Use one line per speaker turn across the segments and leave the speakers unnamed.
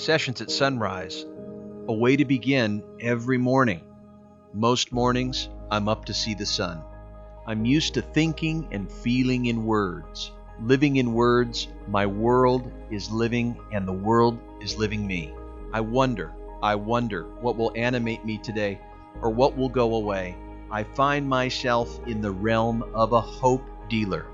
Sessions at Sunrise, a way to begin every morning. Most mornings, I'm up to see the sun. I'm used to thinking and feeling in words. Living in words, my world is living and the world is living me. I wonder what will animate me today or what will go away. I find myself in the realm of a hope dealer.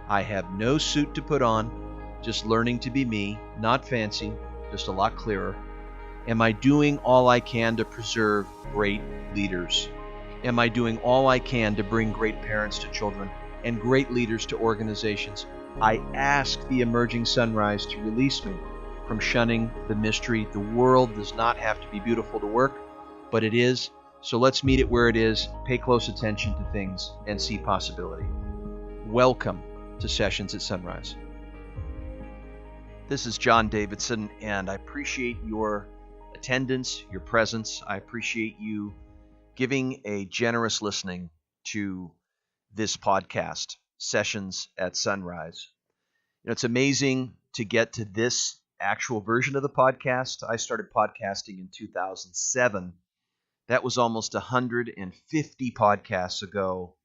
I have no suit to put on, just learning to be me, not fancy, just a lot clearer. Am I doing all I can to preserve great leaders? Am I doing all I can to bring great parents to children and great leaders to organizations? I ask the emerging sunrise to release me from shunning the mystery. The world does not have to be beautiful to work, but it is. So let's meet it where it is, pay close attention to things, and see possibility. Welcome to Sessions at Sunrise. This is John Davidson, and I appreciate your attendance, your presence. I appreciate you giving a generous listening to this podcast, Sessions at Sunrise. It's amazing to get to this actual version of the podcast. I started podcasting in 2007. That was almost 150 podcasts ago,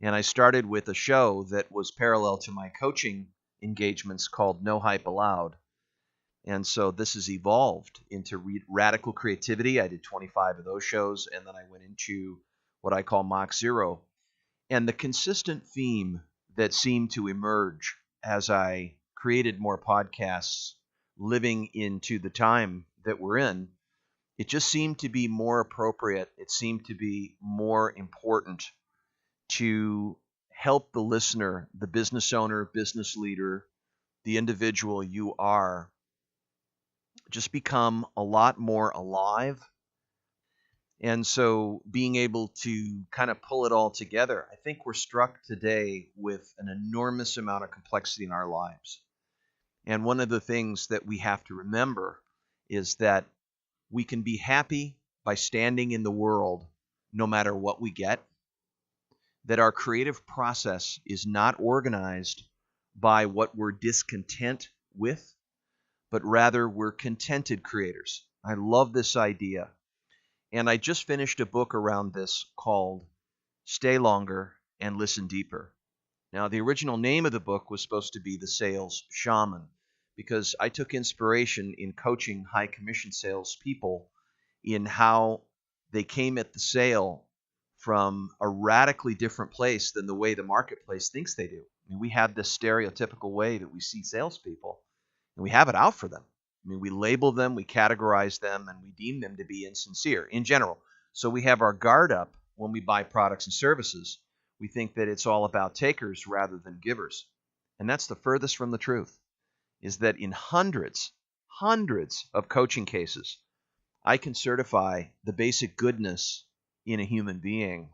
and I started with a show that was parallel to my coaching engagements called No Hype Allowed. And so this has evolved into radical creativity. I did 25 of those shows, and then I went into what I call Mach Zero. And the consistent theme that seemed to emerge as I created more podcasts, living into the time that we're in, it just seemed to be more appropriate. It seemed to be more important to help the listener, the business owner, business leader, the individual you are, just become a lot more alive. And so being able to kind of pull it all together, I think we're struck today with an enormous amount of complexity in our lives. And one of the things that we have to remember is that we can be happy by standing in the world no matter what we get, that our creative process is not organized by what we're discontent with, but rather we're contented creators. I love this idea. And I just finished a book around this called Stay Longer and Listen Deeper. Now, the original name of the book was supposed to be The Sales Shaman, because I took inspiration in coaching high commission salespeople in how they came at the sale from a radically different place than the way the marketplace thinks they do. I mean, we have this stereotypical way that we see salespeople, and we have it out for them. I mean, we label them, we categorize them, and we deem them to be insincere in general. So we have our guard up when we buy products and services. We think that it's all about takers rather than givers. And that's the furthest from the truth, is that in hundreds of coaching cases, I can certify the basic goodness in a human being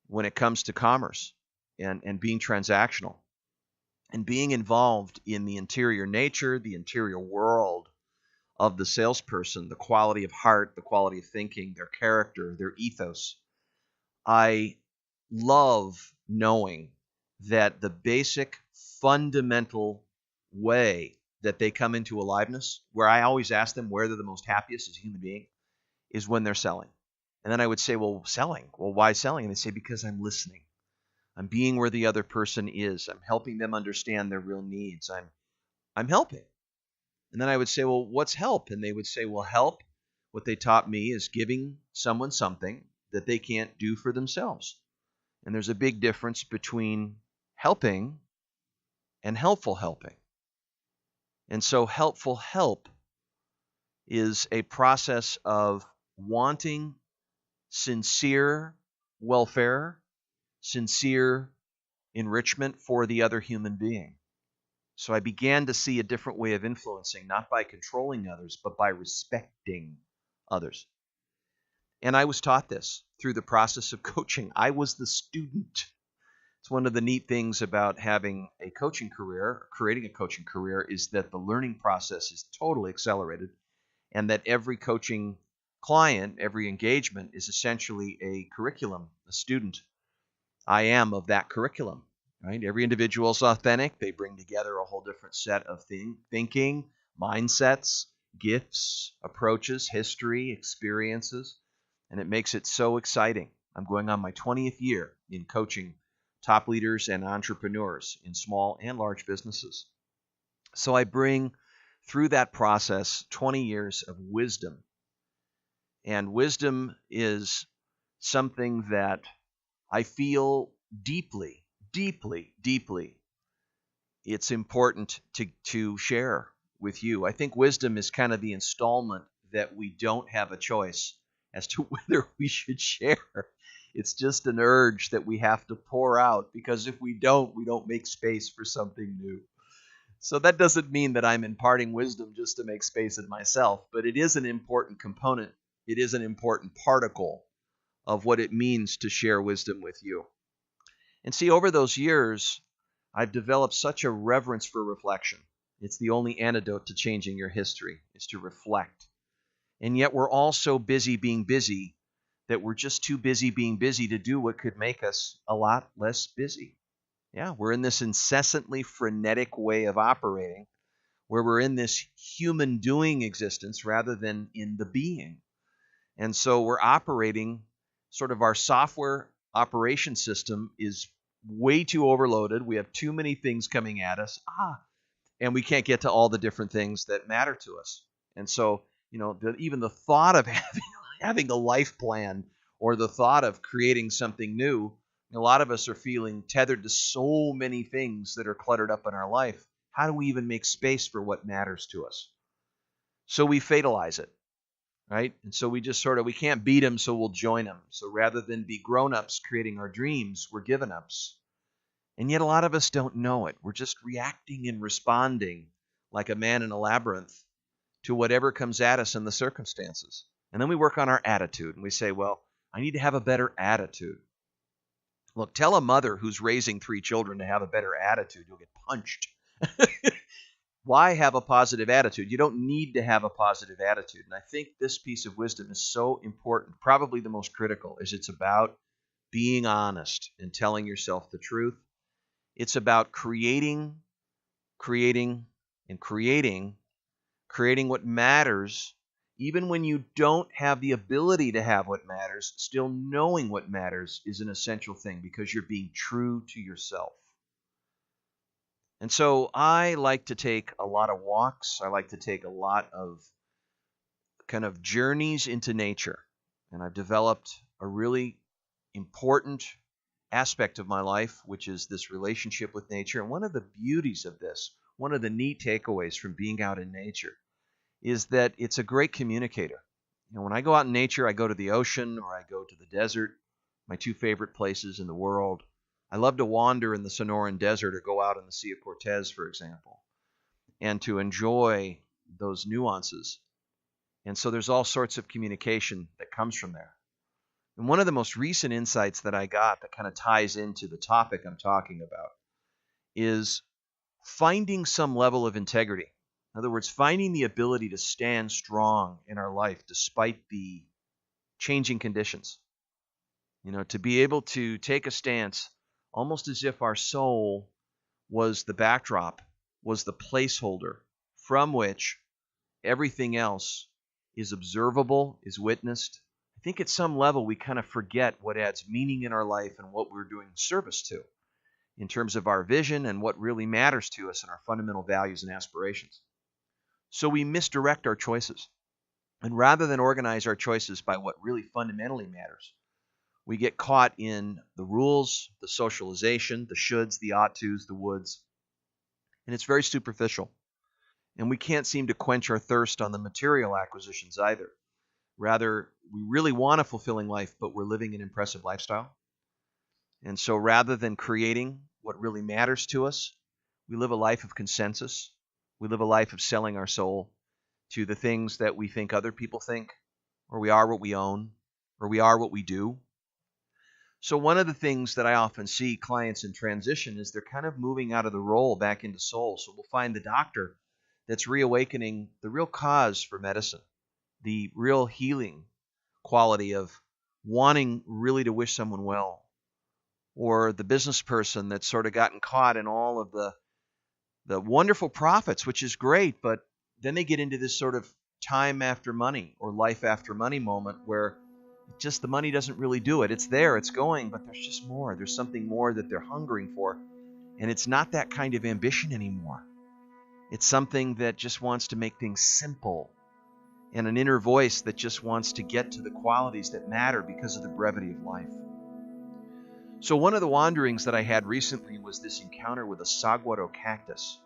when it comes to commerce and being transactional and being involved in the interior nature, the interior world of the salesperson, the quality of heart, the quality of thinking, their character, their ethos. I love knowing that the basic fundamental way that they come into aliveness, where I always ask them where they're the most happiest as a human being, is when they're selling. And then I would say, well, selling. Well, why selling? And they say, because I'm listening. I'm being where the other person is. I'm helping them understand their real needs. I'm helping. And then I would say, well, what's help? And they would say, well, help, what they taught me is giving someone something that they can't do for themselves. And there's a big difference between helping and helpful helping. And so helpful help is a process of wanting sincere welfare, sincere enrichment for the other human being. So I began to see a different way of influencing, not by controlling others, but by respecting others. And I was taught this through the process of coaching. I was the student. It's one of the neat things about having a coaching career, creating a coaching career, is that the learning process is totally accelerated, and that every coaching client, every engagement is essentially a curriculum, a student. I am of that curriculum, right? Every individual is authentic. They bring together a whole different set of thinking, mindsets, gifts, approaches, history, experiences, and it makes it so exciting. I'm going on my 20th year in coaching top leaders and entrepreneurs in small and large businesses. So I bring through that process 20 years of wisdom. And wisdom is something that I feel deeply, deeply, deeply it's important to share with you. I think wisdom is kind of the installment that we don't have a choice as to whether we should share. It's just an urge that we have to pour out, because if we don't make space for something new. So that doesn't mean that I'm imparting wisdom just to make space in myself, but it is an important component. It is an important particle of what it means to share wisdom with you. And see, over those years, I've developed such a reverence for reflection. It's the only antidote to changing your history, is to reflect. And yet we're all so busy being busy that we're just too busy being busy to do what could make us a lot less busy. Yeah, we're in this incessantly frenetic way of operating where we're in this human doing existence rather than in the being. And so we're operating, sort of our software operation system is way too overloaded. We have too many things coming at us. And we can't get to all the different things that matter to us. And so, even the thought of having a life plan or the thought of creating something new, a lot of us are feeling tethered to so many things that are cluttered up in our life. How do we even make space for what matters to us? So we fatalize it, right? And so we just we can't beat them, so we'll join them. So rather than be grown-ups creating our dreams, we're given-ups. And yet a lot of us don't know it. We're just reacting and responding like a man in a labyrinth to whatever comes at us in the circumstances. And then we work on our attitude and we say, well, I need to have a better attitude. Look, tell a mother who's raising 3 children to have a better attitude, you'll get punched. Why have a positive attitude? You don't need to have a positive attitude. And I think this piece of wisdom is so important, probably the most critical, is it's about being honest and telling yourself the truth. It's about creating what matters, even when you don't have the ability to have what matters. Still knowing what matters is an essential thing because you're being true to yourself. And so I like to take a lot of walks. I like to take a lot of kind of journeys into nature. And I've developed a really important aspect of my life, which is this relationship with nature. And one of the beauties of this, one of the neat takeaways from being out in nature, is that it's a great communicator. When I go out in nature, I go to the ocean or I go to the desert, my 2 favorite places in the world. I love to wander in the Sonoran Desert or go out in the Sea of Cortez, for example, and to enjoy those nuances. And so there's all sorts of communication that comes from there. And one of the most recent insights that I got that kind of ties into the topic I'm talking about is finding some level of integrity. In other words, finding the ability to stand strong in our life despite the changing conditions. To be able to take a stance almost as if our soul was the backdrop, was the placeholder from which everything else is observable, is witnessed. I think at some level we kind of forget what adds meaning in our life and what we're doing service to in terms of our vision and what really matters to us and our fundamental values and aspirations. So we misdirect our choices. And rather than organize our choices by what really fundamentally matters, we get caught in the rules, the socialization, the shoulds, the ought tos, the woulds. And it's very superficial. And we can't seem to quench our thirst on the material acquisitions either. Rather, we really want a fulfilling life, but we're living an impressive lifestyle. And so rather than creating what really matters to us, we live a life of consensus. We live a life of selling our soul to the things that we think other people think, or we are what we own, or we are what we do. So one of the things that I often see clients in transition is they're kind of moving out of the role back into soul. So we'll find the doctor that's reawakening the real cause for medicine, the real healing quality of wanting really to wish someone well, or the business person that's sort of gotten caught in all of the wonderful profits, which is great, but then they get into this sort of time after money or life after money moment where just the money doesn't really do it. It's there, it's going, but there's just more. There's something more that they're hungering for. And it's not that kind of ambition anymore. It's something that just wants to make things simple, and an inner voice that just wants to get to the qualities that matter because of the brevity of life. So one of the wanderings that I had recently was this encounter with a saguaro cactus.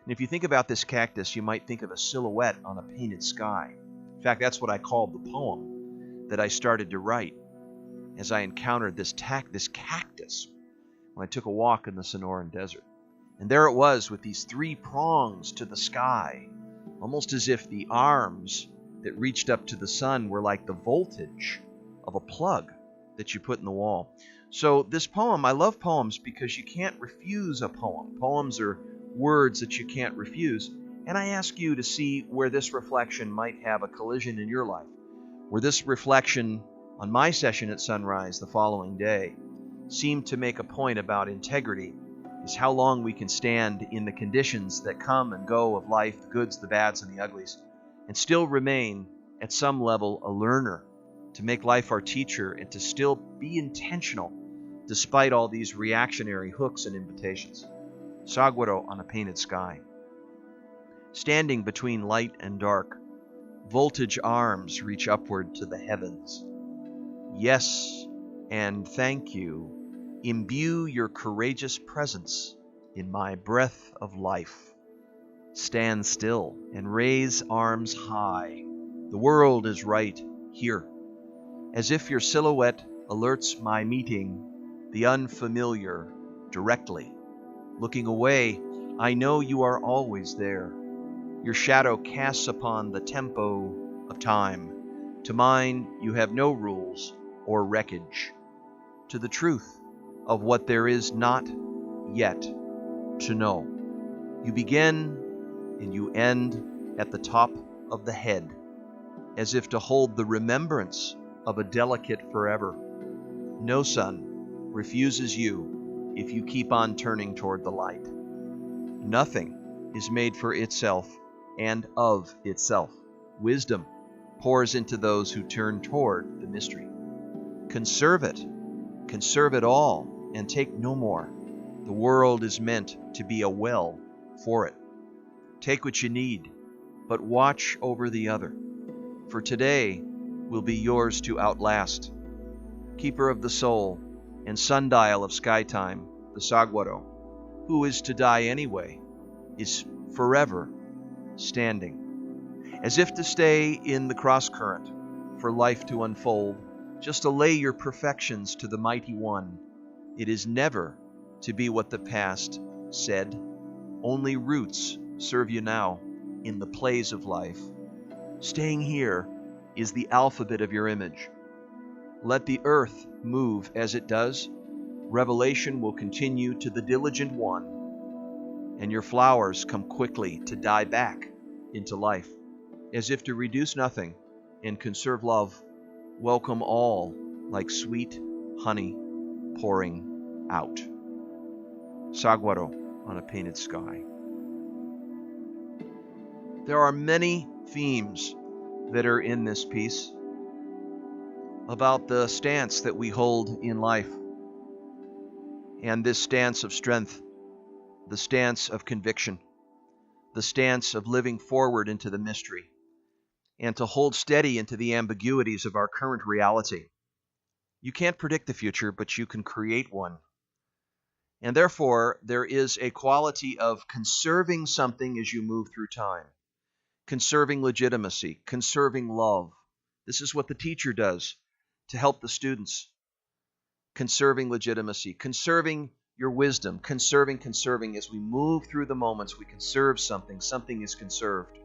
And if you think about this cactus, you might think of a silhouette on a painted sky. In fact, that's what I called the poem that I started to write as I encountered this cactus when I took a walk in the Sonoran Desert. And there it was with these three prongs to the sky, almost as if the arms that reached up to the sun were like the voltage of a plug that you put in the wall. So this poem, I love poems because you can't refuse a poem. Poems are words that you can't refuse. And I ask you to see where this reflection might have a collision in your life, where this reflection on my session at Sunrise the following day seemed to make a point about integrity, is how long we can stand in the conditions that come and go of life, the goods, the bads, and the uglies, and still remain at some level a learner, to make life our teacher, and to still be intentional despite all these reactionary hooks and invitations. Saguaro on a painted sky. Standing between light and dark, voltage arms reach upward to the heavens. Yes, and thank you. Imbue your courageous presence in my breath of life. Stand still and raise arms high. The world is right here. As if your silhouette alerts my meeting the unfamiliar directly. Looking away, I know you are always there. Your shadow casts upon the tempo of time. To mine, you have no rules or wreckage. To the truth of what there is not yet to know. You begin and you end at the top of the head, as if to hold the remembrance of a delicate forever. No sun refuses you if you keep on turning toward the light. Nothing is made for itself and of itself. Wisdom pours into those who turn toward the mystery. Conserve it all, and take no more. The world is meant to be a well for it. Take what you need, but watch over the other, for today will be yours to outlast. Keeper of the soul and sundial of skytime, the saguaro, who is to die anyway, is forever standing, as if to stay in the cross-current for life to unfold. Just allay your perfections to the mighty one. It is never to be what the past said. Only roots serve you now in the plays of life. Staying here is the alphabet of your image. Let the earth move as it does. Revelation will continue to the diligent one, and your flowers come quickly to die back into life, as if to reduce nothing and conserve love. Welcome all like sweet honey pouring out. Saguaro on a painted sky. There are many themes that are in this piece about the stance that we hold in life, and this stance of strength, the stance of conviction, the stance of living forward into the mystery, and to hold steady into the ambiguities of our current reality. You can't predict the future, but you can create one. And therefore, there is a quality of conserving something as you move through time. Conserving legitimacy, conserving love. This is what the teacher does to help the students. Conserving legitimacy, conserving your wisdom, conserving. As we move through the moments, we conserve something. Something is conserved.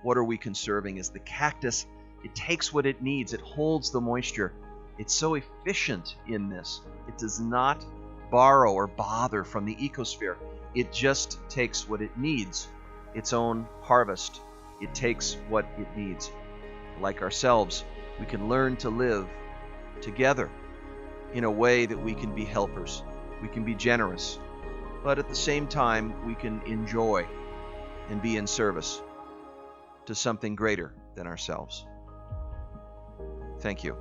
What are we conserving? Is the cactus, it takes what it needs. It holds the moisture. It's so efficient in this. It does not borrow or bother from the ecosphere. It just takes what it needs, its own harvest. It takes what it needs. Like ourselves, we can learn to live together in a way that we can be helpers. We can be generous, but at the same time, we can enjoy and be in service to something greater than ourselves. Thank you.